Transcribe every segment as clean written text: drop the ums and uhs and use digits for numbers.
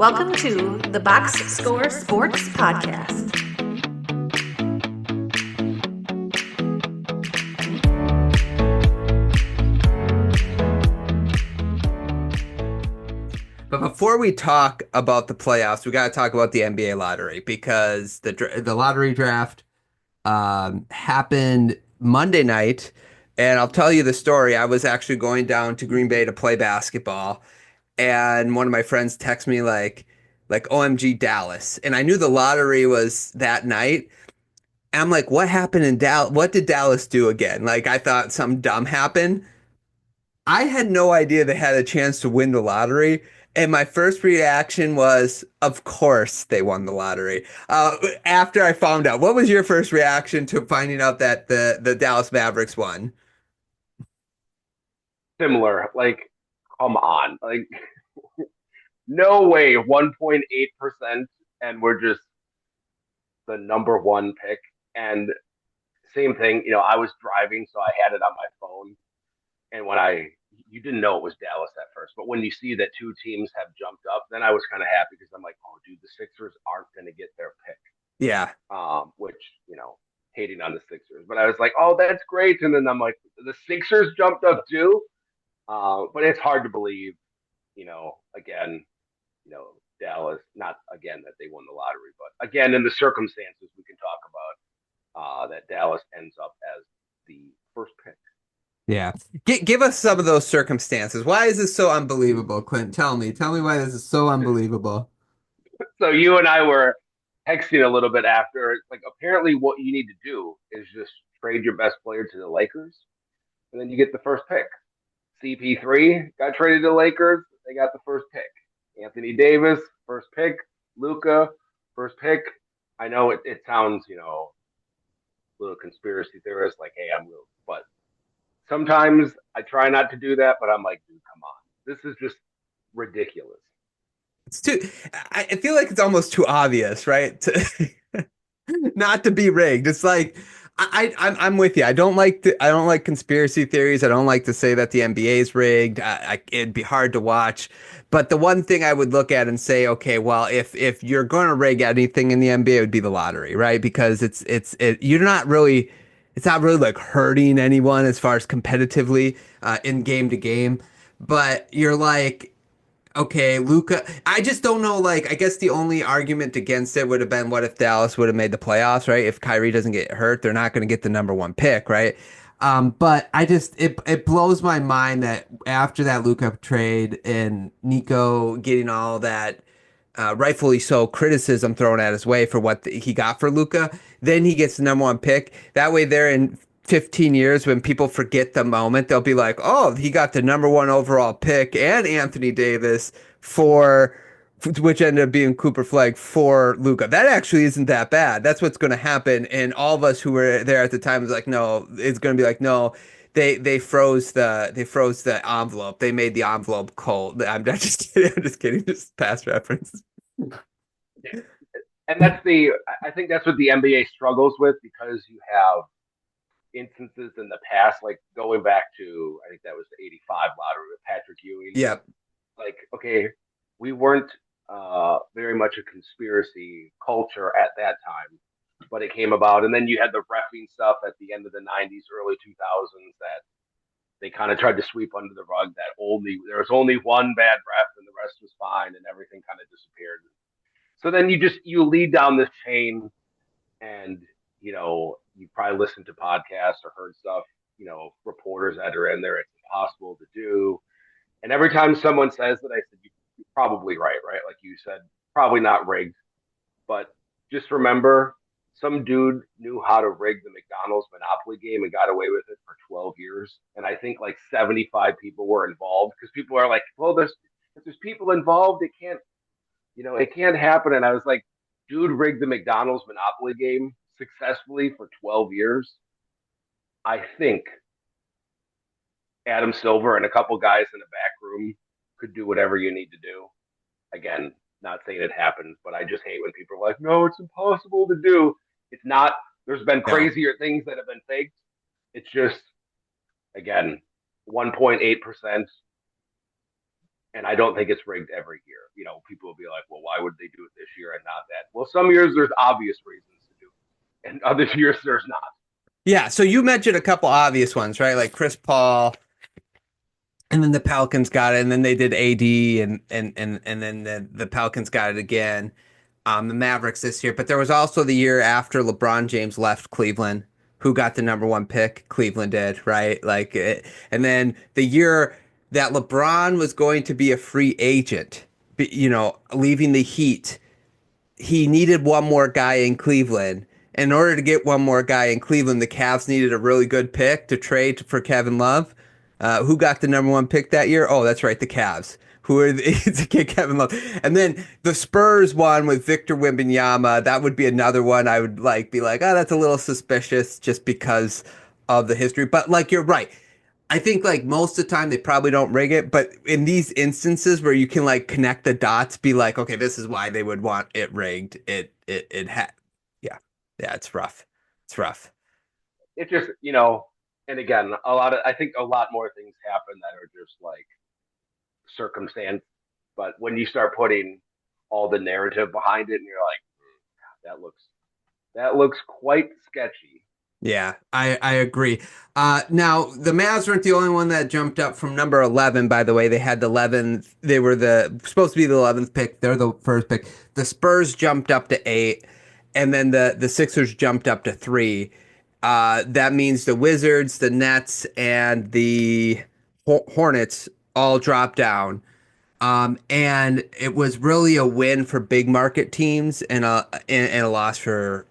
Welcome to the Box Score Sports Podcast. But before we talk about the playoffs, we got to talk about the NBA lottery because the lottery draft happened Monday night, and I'll tell you the story. I was actually going down to Green Bay to play basketball, and one of my friends texted me like OMG Dallas, and I knew the lottery was that night. And I'm like, what happened in Dallas? What did Dallas do again? Like I thought something dumb happened. I had no idea they had a chance to win the lottery. And my first reaction was, of course they won the lottery. After I found out, what was your first reaction to finding out that the Dallas Mavericks won? Similar. Like, come on. Like, no way. 1.8%, and we're just the number one pick. And same thing, I was driving, so I had it on my phone. And you didn't know it was Dallas at first, but when you see that two teams have jumped up, then I was kind of happy because I'm like, oh, dude, the Sixers aren't going to get their pick. Yeah. Which, hating on the Sixers. But I was like, oh, that's great. And then I'm like, the Sixers jumped up too. But it's hard to believe, again, Dallas, not again that they won the lottery, but again, in the circumstances we can talk about that Dallas ends up as the first pick. Yeah. Give us some of those circumstances. Why is this so unbelievable, Clint? Tell me why this is so unbelievable. So you and I were texting a little bit after. It's like apparently what you need to do is just trade your best player to the Lakers, and then you get the first pick. CP3 got traded to the Lakers. They got the first pick. Anthony Davis, first pick. Luca, first pick. I know it sounds, a little conspiracy theorist, like, hey, I'm real. But sometimes I try not to do that, but I'm like, dude, come on. This is just ridiculous. It's too, I feel like it's almost too obvious, right? Not to be rigged. It's like I'm with you. I don't like conspiracy theories. I don't like to say that the NBA is rigged. It'd be hard to watch. But the one thing I would look at and say, okay, well, if you're going to rig anything in the NBA, it would be the lottery, right? Because you're not really, it's not really like hurting anyone as far as competitively in game to game. But you're like, okay, Luca. I just don't know. Like, I guess the only argument against it would have been, what if Dallas would have made the playoffs, right? If Kyrie doesn't get hurt, they're not going to get the number one pick, right? But it blows my mind that after that Luca trade and Nico getting all that rightfully so criticism thrown at his way for what he got for Luca, then he gets the number one pick. That way, they're in 15 years when people forget the moment, they'll be like, oh, he got the number one overall pick and Anthony Davis for which ended up being Cooper Flag for Luca. That actually isn't that bad. That's what's going to happen. And all of us who were there at the time was like, no, it's going to be like, no, they froze the envelope. They made the envelope cold. I'm not just kidding. I'm just kidding. Just past reference. Yeah. And I think that's what the NBA struggles with because you have instances in the past, like going back to, I think that was the 85 lottery with Patrick Ewing. Yep. Like, okay, we weren't very much a conspiracy culture at that time, but it came about. And then you had the reffing stuff at the end of the 90s, early 2000s that they kind of tried to sweep under the rug that there was only one bad ref and the rest was fine and everything kind of disappeared. So then you lead down this chain and you probably listened to podcasts or heard stuff, reporters that are in there, it's impossible to do. And every time someone says that, I said, you're probably right? Like you said, probably not rigged. But just remember, some dude knew how to rig the McDonald's Monopoly game and got away with it for 12 years. And I think like 75 people were involved because people are like, well, if there's people involved, it can't happen. And I was like, dude rigged the McDonald's Monopoly game successfully for 12 years. I think Adam Silver and a couple guys in the back room could do whatever you need to do. Again, not saying it happens, but I just hate when people are like, no, it's impossible to do. It's not. There's been No. crazier things that have been faked. It's just, again, 1.8%. And I don't think it's rigged every year. You know, people will be like, well, why would they do it this year and not that? Well, some years there's obvious reasons to do it, and other years there's not. Yeah, so you mentioned a couple obvious ones, right? Like Chris Paul, and then the Pelicans got it, and then they did AD, and then the Pelicans got it again. The Mavericks this year, but there was also the year after LeBron James left Cleveland, who got the number one pick. Cleveland did, right? And then the year that LeBron was going to be a free agent, leaving the Heat, he needed one more guy in Cleveland. In order to get one more guy in Cleveland, the Cavs needed a really good pick to trade for Kevin Love. Who got the number one pick that year? Oh, that's right, the Cavs. Who are to get Kevin Love? And then the Spurs one with Victor Wembanyama. That would be another one I would be like, oh, that's a little suspicious just because of the history. But like you're right. I think like most of the time they probably don't rig it, but in these instances where you can like connect the dots, be like, okay, this is why they would want it rigged. It had, yeah, yeah, it's rough. It's rough. It just, and again, I think a lot more things happen that are just like circumstance. But when you start putting all the narrative behind it, and you're like, that looks quite sketchy. Yeah, I agree. Now the Mavs weren't the only one that jumped up from number 11. By the way, they had the 11th. They were supposed to be the 11th pick. They're the first pick. The Spurs jumped up to 8, and then the Sixers jumped up to 3. That means the Wizards, the Nets, and the Hornets all dropped down. And it was really a win for big market teams and a loss for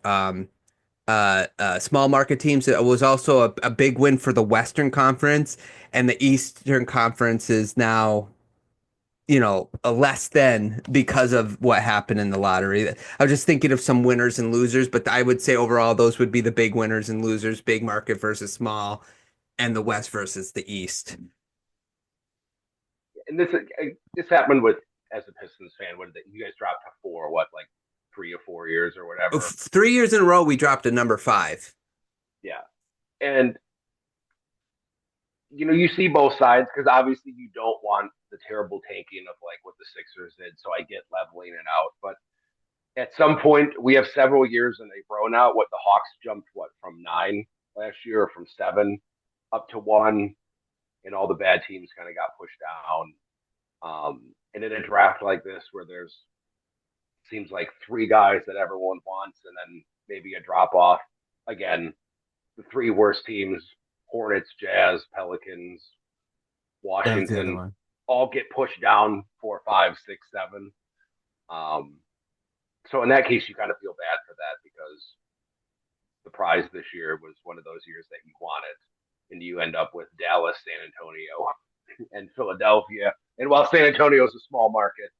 small market teams. It was also a big win for the Western Conference, and the Eastern Conference is now, a less than because of what happened in the lottery. I was just thinking of some winners and losers, but I would say overall those would be the big winners and losers: big market versus small, and the West versus the East. And this happened with, as a Pistons fan, when you guys dropped to 4, what, like 3 or 4 years or whatever. 3 years in a row, we dropped to number 5. Yeah, and you see both sides, because obviously you don't want the terrible tanking of like what the Sixers did. So I get leveling it out, but at some point we have several years in a row now. What the Hawks jumped from 9 last year, or from 7 up to 1, and all the bad teams kind of got pushed down. And in a draft like this, where there's seems like 3 guys that everyone wants, and then maybe a drop off. Again, the 3 worst teams: Hornets, Jazz, Pelicans, Washington, all get pushed down 4, 5, 6, 7. So in that case, you kind of feel bad for that, because the prize this year was one of those years that you wanted, and you end up with Dallas, San Antonio, and Philadelphia. And while San Antonio is a small market,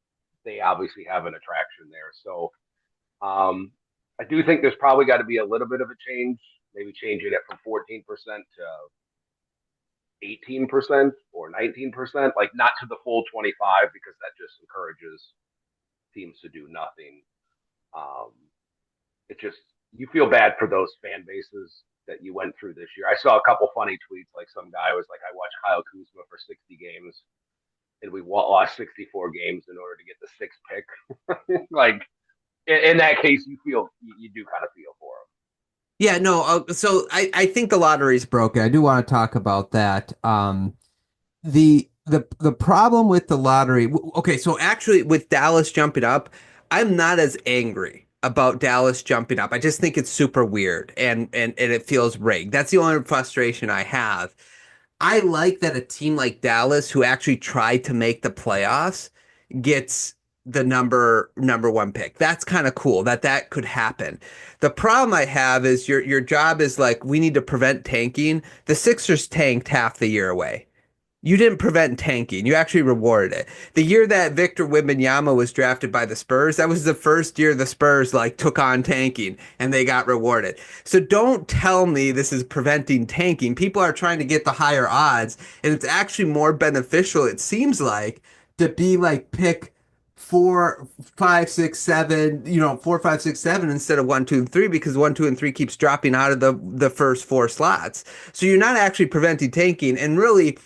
they obviously have an attraction there. So I do think there's probably got to be a little bit of a change, maybe changing it from 14% to 18% or 19%, like not to the full 25, because that just encourages teams to do nothing. It just, you feel bad for those fan bases that you went through this year. I saw a couple funny tweets, like some guy was like, I watched Kyle Kuzma for 60 games, and we lost 64 games in order to get the 6th pick. Like, in that case, you do kind of feel for him. Yeah, no. So I think the lottery's broken. I do want to talk about that. The problem with the lottery. Okay, so actually, with Dallas jumping up, I'm not as angry about Dallas jumping up. I just think it's super weird and it feels rigged. That's the only frustration I have. I like that a team like Dallas, who actually tried to make the playoffs, gets the number one pick. That's kind of cool that could happen. The problem I have is your job is like, we need to prevent tanking. The Sixers tanked half the year away. You didn't prevent tanking. You actually rewarded it. The year that Victor Wembanyama was drafted by the Spurs, that was the first year the Spurs like took on tanking and they got rewarded. So don't tell me this is preventing tanking. People are trying to get the higher odds, and it's actually more beneficial, it seems like, to be like pick 4, 5, 6, 7, 4, 5, 6, 7 instead of 1, 2, and 3, because 1, 2, and 3 keeps dropping out of the first 4 slots. So you're not actually preventing tanking, and really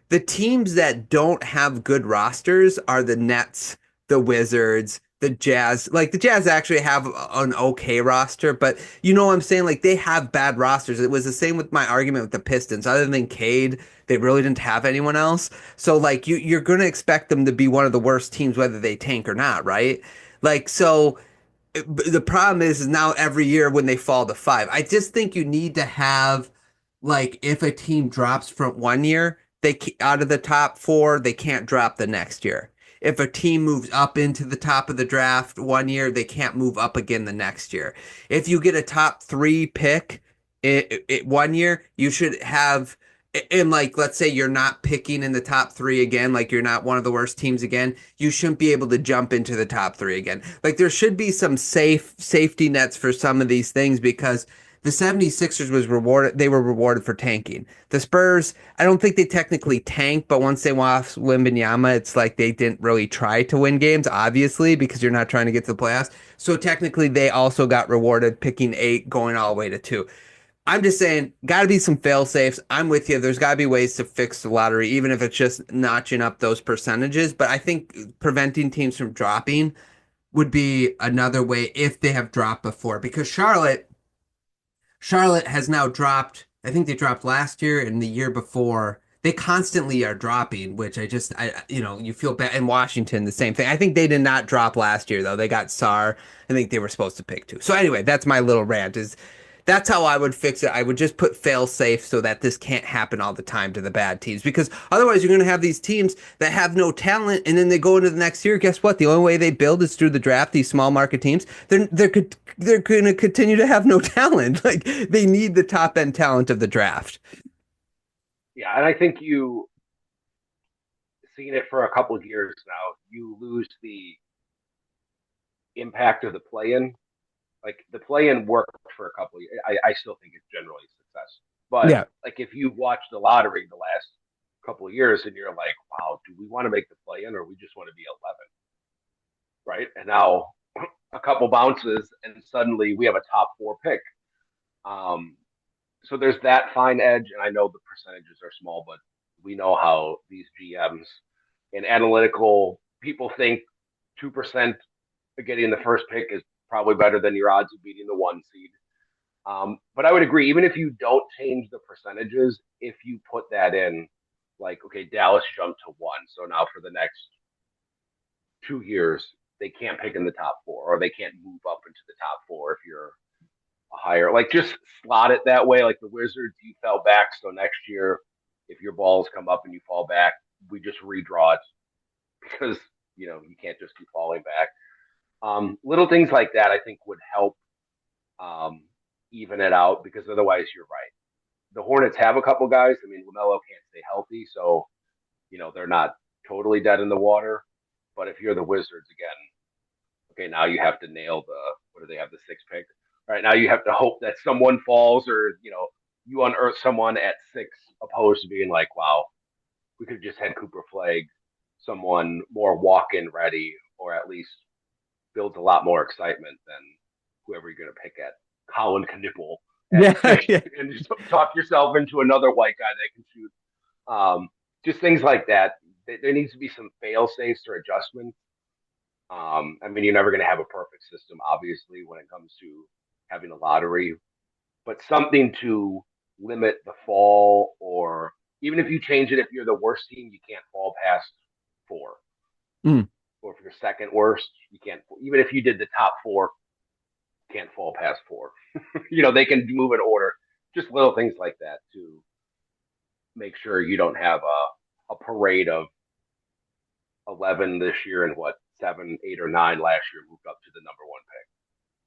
the teams that don't have good rosters are the Nets, the Wizards, the Jazz. Like the Jazz actually have an okay roster, but you know what I'm saying? Like they have bad rosters. It was the same with my argument with the Pistons. Other than Cade, they really didn't have anyone else. So like you're gonna expect them to be one of the worst teams whether they tank or not, right? Like so the problem is now every year when they fall to five, I just think you need to have like if a team drops from one year, out of the top four, they can't drop the next year. If a team moves up into the top of the draft one year, they can't move up again the next year. If you get a top three pick one year, you should have, and like let's say you're not picking in the top three again, like you're not one of the worst teams again, you shouldn't be able to jump into the top three again. Like there should be some safety nets for some of these things because the 76ers was rewarded, they were rewarded for tanking. The Spurs, I don't think they technically tanked, but once they lost Wembanyama, it's like they didn't really try to win games, obviously, because you're not trying to get to the playoffs. So technically they also got rewarded picking eight going all the way to two. I'm just saying, got to be some fail safes. I'm with you. There's got to be ways to fix the lottery, even if it's just notching up those percentages. But I think preventing teams from dropping would be another way if they have dropped before. Because Charlotte has now dropped. I think they dropped last year and the year before. They constantly are dropping, which you feel bad. In Washington, the same thing. I think they did not drop last year though. They got Sar. I think they were supposed to pick two. So anyway, that's my little rant. That's how I would fix it. I would just put fail safe so that this can't happen all the time to the bad teams because otherwise you're going to have these teams that have no talent and then they go into the next year. Guess what? The only way they build is through the draft. These small market teams, they're going to continue to have no talent. Like they need the top end talent of the draft. Yeah, and I think you seen it for a couple of years now. You lose the impact of the play-in. Like the play-in worked for a couple of years. I still think it's generally a success. But Yeah. like if you watch the lottery the last couple of years and you're like, wow, do we want to make the play-in or we just want to be 11? Right? And now a couple bounces and suddenly we have a top four pick. Um, so there's that fine edge, and I know the percentages are small, but we know how these GMs and analytical people think 2% of getting the first pick is probably better than your odds of beating the one seed. But I would agree, even if you don't change the percentages, if you put that in, like, okay, Dallas jumped to one. So now for the next 2 years, they can't pick in the top four or they can't move up into the top four if you're a higher, like just slot it that way. Like the Wizards, you fell back. So next year, if your balls come up and you fall back, we just redraw it because, you can't just keep falling back. Little things like that, I think, would help um, even it out because otherwise, you're right. The Hornets have a couple guys. I mean, LaMelo can't stay healthy, so they're not totally dead in the water. But if you're the Wizards again, okay, now you have to nail the what do they have the sixth pick? All right, now you have to hope that someone falls or you unearth someone at six, opposed to being like, wow, we could have just had Cooper Flag, someone more walk-in ready, or at least builds a lot more excitement than whoever you're going to pick at Colin Knippel at Yeah, six, yeah. and just talk yourself into another white guy that can shoot. Just things like that. There needs to be some fail safes or adjustments. I mean, you're never going to have a perfect system, obviously, when it comes to having a lottery, but something to limit the fall, or even if you change it, if you're the worst team, you can't fall past four. Mm. Or if you're second worst, you can't. Even if you did the top four, can't fall past four. They can move in order. Just little things like that to make sure you don't have a parade of 11 this year and what 7, 8, or 9 last year moved up to the number one pick.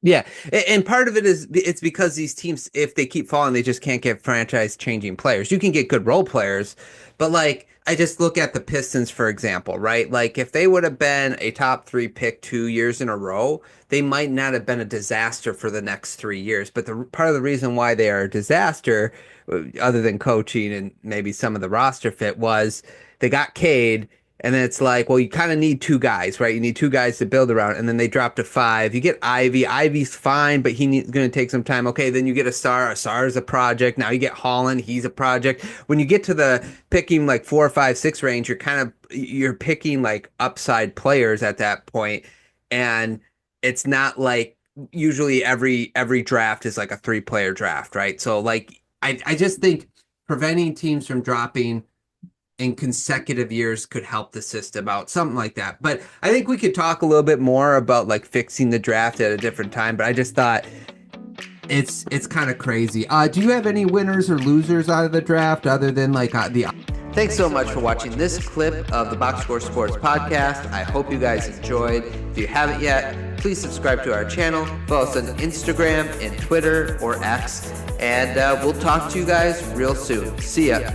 Yeah, and part of it is it's because these teams, if they keep falling, they just can't get franchise changing players. You can get good role players, but like I just look at the Pistons, for example, right? Like if they would have been a top three pick 2 years in a row, they might not have been a disaster for the next 3 years. But the part of the reason why they are a disaster, other than coaching and maybe some of the roster fit, was they got Cade. And then it's like, well, you kind of need two guys, right? You need two guys to build around. And then they drop to 5. You get Ivy. Ivy's fine, but he's going to take some time. Okay, then you get a Star. A Star is a project. Now you get Holland. He's a project. When you get to the picking like 4, 5, 6 range, you're picking like upside players at that point. And it's not like usually every draft is like a 3-player draft, right? So like I just think preventing teams from dropping in consecutive years could help the system out, something like that. But I think we could talk a little bit more about like fixing the draft at a different time. But I just thought it's kind of crazy. Do you have any winners or losers out of the draft other than like the? Thanks so much for watching this clip of the Box Score Sports podcast. I hope you guys enjoyed. If you haven't yet, please subscribe to our channel. Follow us on Instagram and Twitter or X. And we'll talk to you guys real soon. See ya.